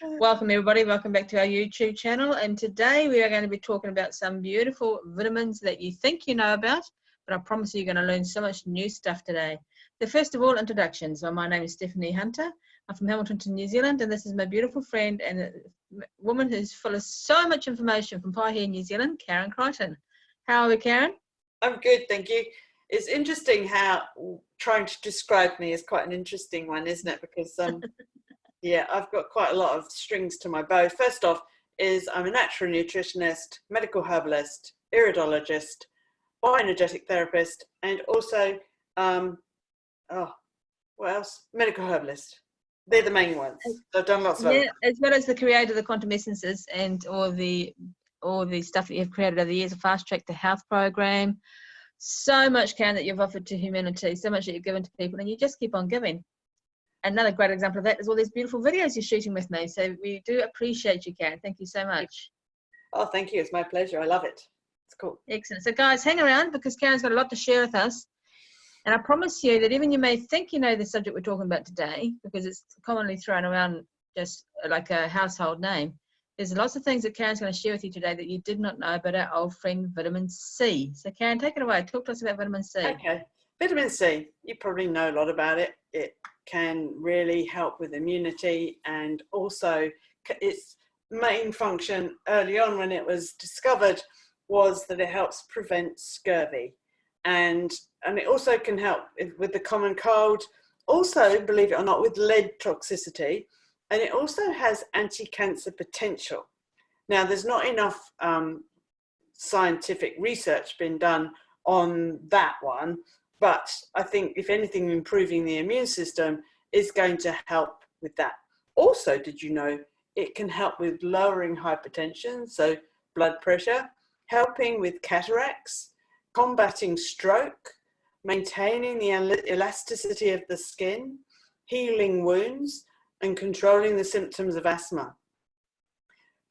Welcome everybody, welcome back to our YouTube channel, and today we are going to be talking about some beautiful vitamins that you think you know about, but I promise you're going to learn so much new stuff today. So first of all, introductions. So my name is Stephanie Hunter. I'm from Hamilton, New Zealand, and this is my beautiful friend and a woman who's full of so much information from Paihia, New Zealand, Karen Crichton. How are we, Karen? I'm good, thank you. It's interesting how trying to describe me is quite an interesting one, isn't it? Because yeah, I've got quite a lot of strings to my bow. First off is I'm a natural nutritionist, medical herbalist, iridologist, bioenergetic therapist, and also, what else? Medical herbalist. They're the main ones. So I've done lots of as well as the creator of the quantum essences and all the stuff that you've created over the years, a fast track to health program. So much, Karen, that you've offered to humanity, so much that you've given to people, and you just keep on giving. Another great example of that is all these beautiful videos you're shooting with me. So we do appreciate you, Karen. Thank you so much. Oh, thank you. It's my pleasure. I love it. It's cool. Excellent. So guys, hang around because Karen's got a lot to share with us. And I promise you that even you may think you know the subject we're talking about today, because it's commonly thrown around just like a household name. There's lots of things that Karen's going to share with you today that you did not know about our old friend vitamin C. So Karen, take it away. Talk to us about vitamin C. Okay. Vitamin C, you probably know a lot about it. It can really help with immunity, and also its main function early on when it was discovered was that it helps prevent scurvy. And it also can help with the common cold, also, believe it or not, with lead toxicity. And it also has anti-cancer potential. Now, there's not enough scientific research been done on that one, but I think, if anything, improving the immune system is going to help with that. Also, did you know it can help with lowering hypertension, so blood pressure, helping with cataracts, combating stroke, maintaining the elasticity of the skin, healing wounds, and controlling the symptoms of asthma.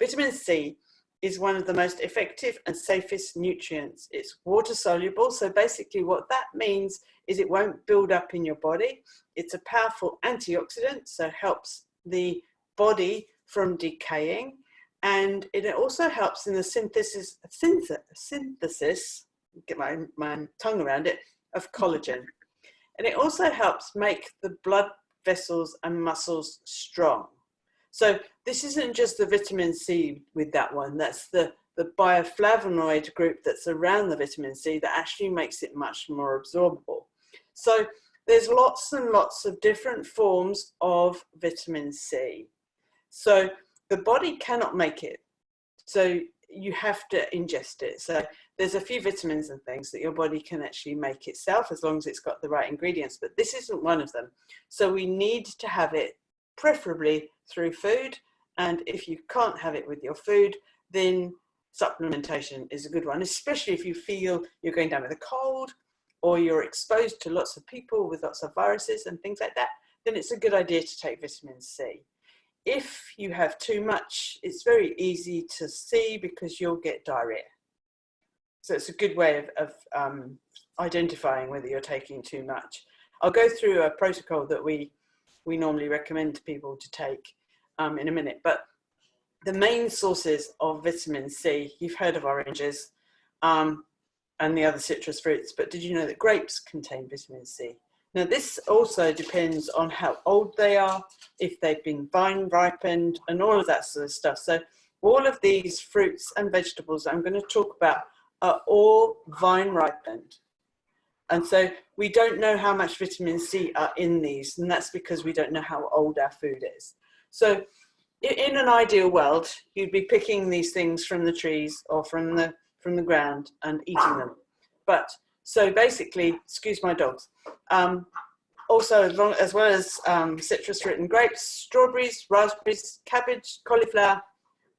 Vitamin C is one of the most effective and safest nutrients. It's water soluble, so basically what that means is it won't build up in your body. It's a powerful antioxidant, so helps the body from decaying, and it also helps in the synthesis, get my tongue around it, of collagen. And it also helps make the blood vessels and muscles strong. So this isn't just the vitamin C with that one, that's the bioflavonoid group that's around the vitamin C that actually makes it much more absorbable. So there's lots and lots of different forms of vitamin C. So the body cannot make it, so you have to ingest it. So there's a few vitamins and things that your body can actually make itself as long as it's got the right ingredients, but this isn't one of them. So we need to have it preferably through food, and if you can't have it with your food, then supplementation is a good one, especially if you feel you're going down with a cold or you're exposed to lots of people with lots of viruses and things like that, then it's a good idea to take vitamin C. If you have too much, it's very easy to see because you'll get diarrhea. So it's a good way of identifying whether you're taking too much. I'll go through a protocol that we normally recommend to people to take in a minute. But the main sources of vitamin C, you've heard of oranges and the other citrus fruits, but did you know that grapes contain vitamin C? Now, this also depends on how old they are, if they've been vine ripened, and all of that sort of stuff. So all of these fruits and vegetables I'm going to talk about are all vine ripened. And so we don't know how much vitamin C are in these, and that's because we don't know how old our food is. So in an ideal world, you'd be picking these things from the trees or from the ground and eating them. But so basically, excuse my dogs, also as well as citrus fruit and grapes, strawberries, raspberries, cabbage, cauliflower,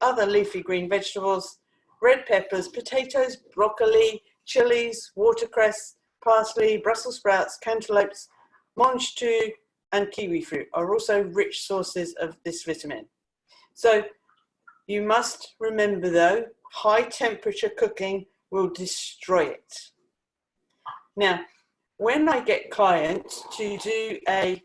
other leafy green vegetables, red peppers, potatoes, broccoli, chilies, watercress, parsley, Brussels sprouts, cantaloupes, mange tout, and kiwi fruit are also rich sources of this vitamin. So you must remember though, high temperature cooking will destroy it. Now, when I get clients to do a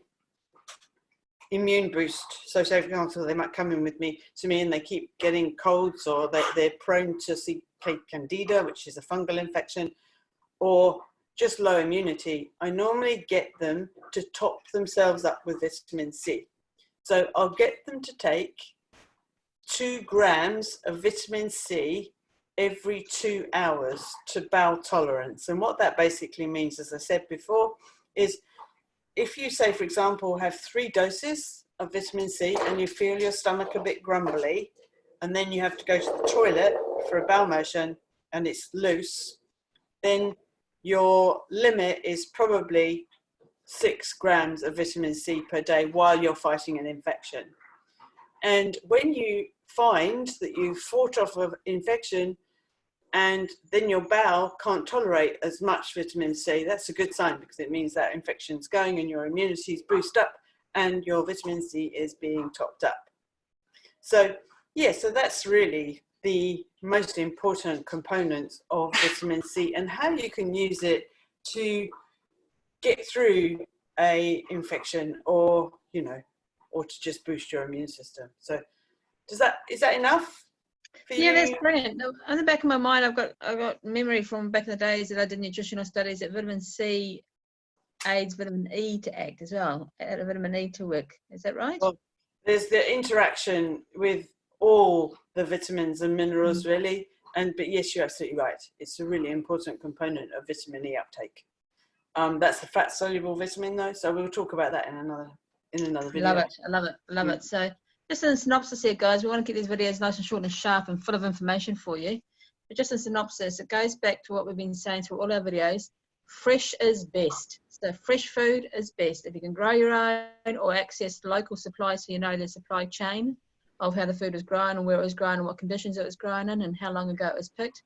immune boost. So say for example, they might come in to me and they keep getting colds, or they're prone to C. candida, which is a fungal infection, or just low immunity. I normally get them to top themselves up with vitamin C. So I'll get them to take 2 grams of vitamin C every 2 hours to bowel tolerance. And what that basically means, as I said before, is if you say, for example, have 3 doses of vitamin C and you feel your stomach a bit grumbly, and then you have to go to the toilet for a bowel motion and it's loose, then your limit is probably 6 grams of vitamin C per day while you're fighting an infection. And when you find that you've fought off an infection and then your bowel can't tolerate as much vitamin C, that's a good sign, because it means that infection's going and your immunity is boosted up and your vitamin C is being topped up. So, yeah, so that's really the most important components of vitamin C and how you can use it to get through a infection, or, you know, or to just boost your immune system. So is that enough for you? Yeah, that's brilliant. Now, on the back of my mind, I've got memory from back in the days that I did nutritional studies that vitamin C aids vitamin E to act as well, vitamin E to work. Is that right? Well, there's the interaction with all the vitamins and minerals, really. But yes, you're absolutely right. It's a really important component of vitamin E uptake. That's the fat soluble vitamin, though. So we'll talk about that in another video. Love it. I love it. So just in synopsis here, guys, we want to keep these videos nice and short and sharp and full of information for you. But just in synopsis, it goes back to what we've been saying through all our videos. Fresh is best. So fresh food is best. If you can grow your own or access local supplies, so you know the supply chain of how the food was grown and where it was grown and what conditions it was grown in and how long ago it was picked,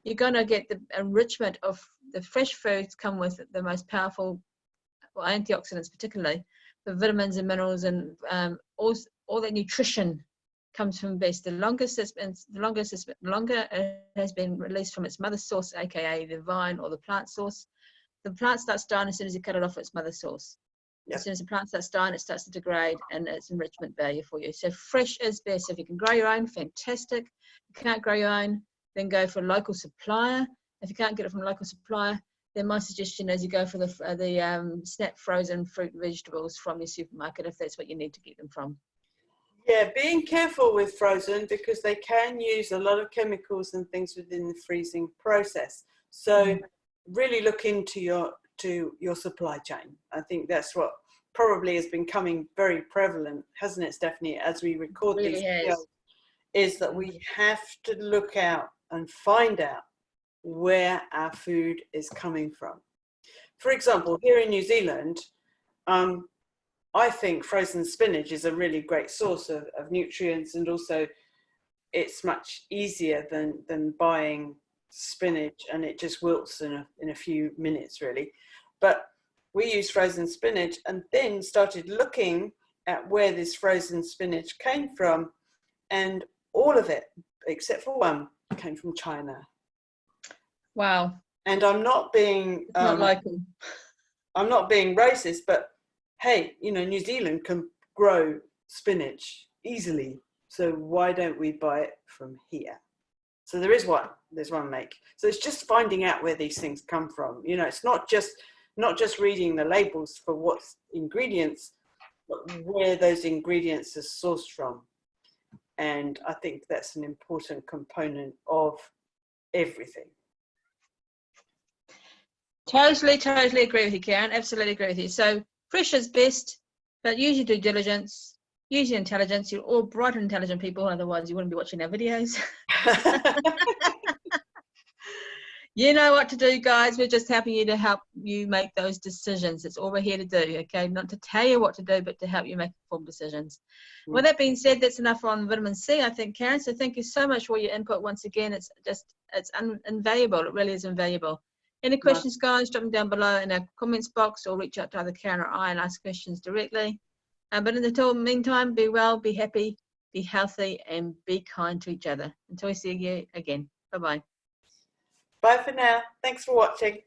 you're going to get the enrichment of the fresh foods come with the most powerful antioxidants, particularly the vitamins and minerals, and all that nutrition comes from best. The longer it has been released from its mother source, aka the vine or the plant source. The plant starts dying as soon as you cut it off its mother source. Yep. As soon as the plant starts dying, it starts to degrade, and it's enrichment value for you. So fresh is best. If you can grow your own, fantastic. If you can't grow your own, then go for a local supplier. If you can't get it from a local supplier, then my suggestion is you go for the snap frozen fruit and vegetables from your supermarket, if that's what you need to get them from. Yeah, being careful with frozen, because they can use a lot of chemicals and things within the freezing process. So really look into your supply chain. I think that's what probably has been coming very prevalent, hasn't it, Stephanie, as we record these videos, is that we have to look out and find out where our food is coming from. For example, here in New Zealand, I think frozen spinach is a really great source of nutrients, and also it's much easier than buying spinach, and it just wilts in a few minutes, really. But we use frozen spinach and then started looking at where this frozen spinach came from, and all of it, except for one, came from China. Wow. And I'm not being not local. I'm not being racist, but hey, you know, New Zealand can grow spinach easily, so why don't we buy it from here? So there's one make. So it's just finding out where these things come from. You know, it's not just reading the labels for what's ingredients, but where those ingredients are sourced from. And I think that's an important component of everything. Totally agree with you, Karen. Absolutely agree with you. So fresh is best, but use your due diligence, use your intelligence. You're all bright and intelligent people, otherwise you wouldn't be watching our videos. You know what to do, guys. We're just helping you to help you make those decisions. That's all we're here to do, okay? Not to tell you what to do, but to help you make informed decisions. With that being said, that's enough on vitamin C, I think, Karen. So thank you so much for your input once again. It's invaluable. It really is invaluable. Any questions, guys, drop them down below in our comments box, or reach out to either Karen or I and ask questions directly. But in the meantime, be well, be happy, be healthy, and be kind to each other. Until we see you again. Bye-bye. Bye for now. Thanks for watching.